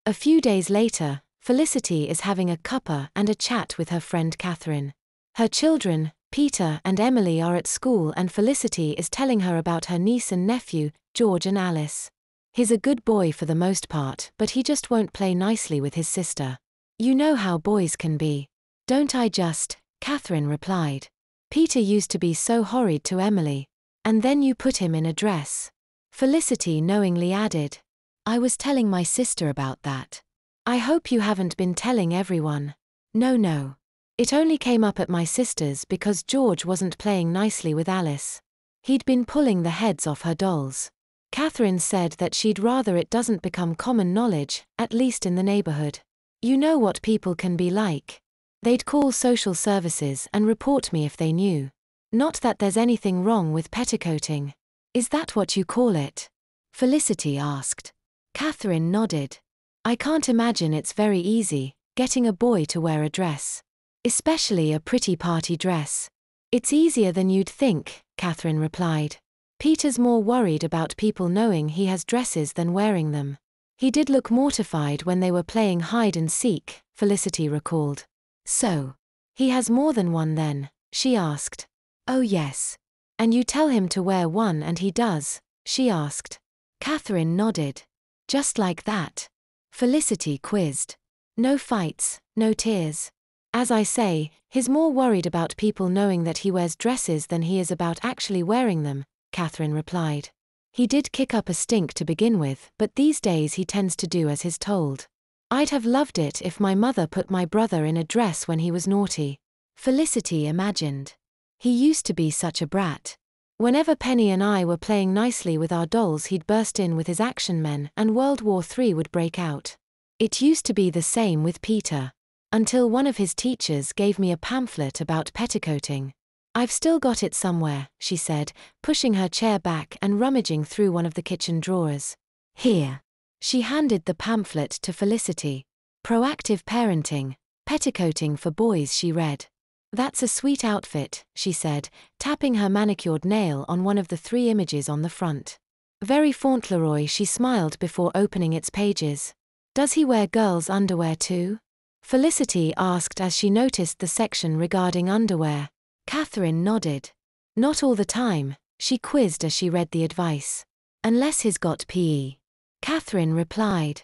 A few days later, Felicity is having a cuppa and a chat with her friend Catherine. Her children, Peter and Emily, are at school and Felicity is telling her about her niece and nephew, George and Alice. He's a good boy for the most part, but he just won't play nicely with his sister. You know how boys can be. Don't I just, Catherine replied. Peter used to be so horrid to Emily. And then you put him in a dress. Felicity knowingly added. I was telling my sister about that. I hope you haven't been telling everyone. No. It only came up at my sister's because George wasn't playing nicely with Alice. He'd been pulling the heads off her dolls. Catherine said that she'd rather it doesn't become common knowledge, at least in the neighborhood. You know what people can be like. They'd call social services and report me if they knew. Not that there's anything wrong with petticoating. Is that what you call it? Felicity asked. Catherine nodded. I can't imagine it's very easy, getting a boy to wear a dress. Especially a pretty party dress. It's easier than you'd think, Catherine replied. Peter's more worried about people knowing he has dresses than wearing them. He did look mortified when they were playing hide and seek, Felicity recalled. So, he has more than one then, she asked. Oh yes. And you tell him to wear one and he does, she asked. Catherine nodded. Just like that. Felicity quizzed. No fights, no tears. As I say, he's more worried about people knowing that he wears dresses than he is about actually wearing them, Catherine replied. He did kick up a stink to begin with, but these days he tends to do as he's told. I'd have loved it if my mother put my brother in a dress when he was naughty. Felicity imagined. He used to be such a brat. Whenever Penny and I were playing nicely with our dolls, he'd burst in with his action men and World War III would break out. It used to be the same with Peter. Until one of his teachers gave me a pamphlet about petticoating. I've still got it somewhere, she said, pushing her chair back and rummaging through one of the kitchen drawers. Here. She handed the pamphlet to Felicity. Proactive parenting, petticoating for boys, she read. That's a sweet outfit, she said, tapping her manicured nail on one of the 3 images on the front. Very Fauntleroy, she smiled before opening its pages. Does he wear girls' underwear too? Felicity asked as she noticed the section regarding underwear. Catherine nodded. Not all the time, she quizzed as she read the advice. Unless he's got PE. Catherine replied.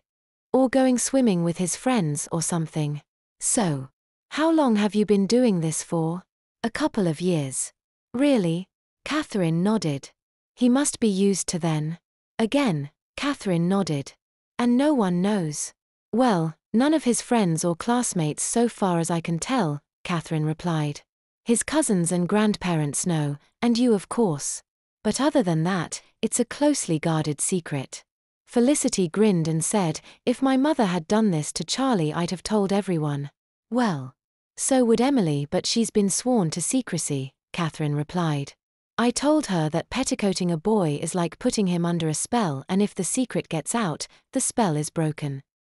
Or going swimming with his friends or something. So. How long have you been doing this for? A couple of years. Really? Catherine nodded. He must be used to then. Again, Catherine nodded. And no one knows. Well, none of his friends or classmates so far as I can tell, Catherine replied. His cousins and grandparents know, and you of course. But other than that, it's a closely guarded secret. Felicity grinned and said, if my mother had done this to Charlie, I'd have told everyone. Well. So would Emily, but she's been sworn to secrecy, Catherine replied. I told her that petticoating a boy is like putting him under a spell, and if the secret gets out, the spell is broken.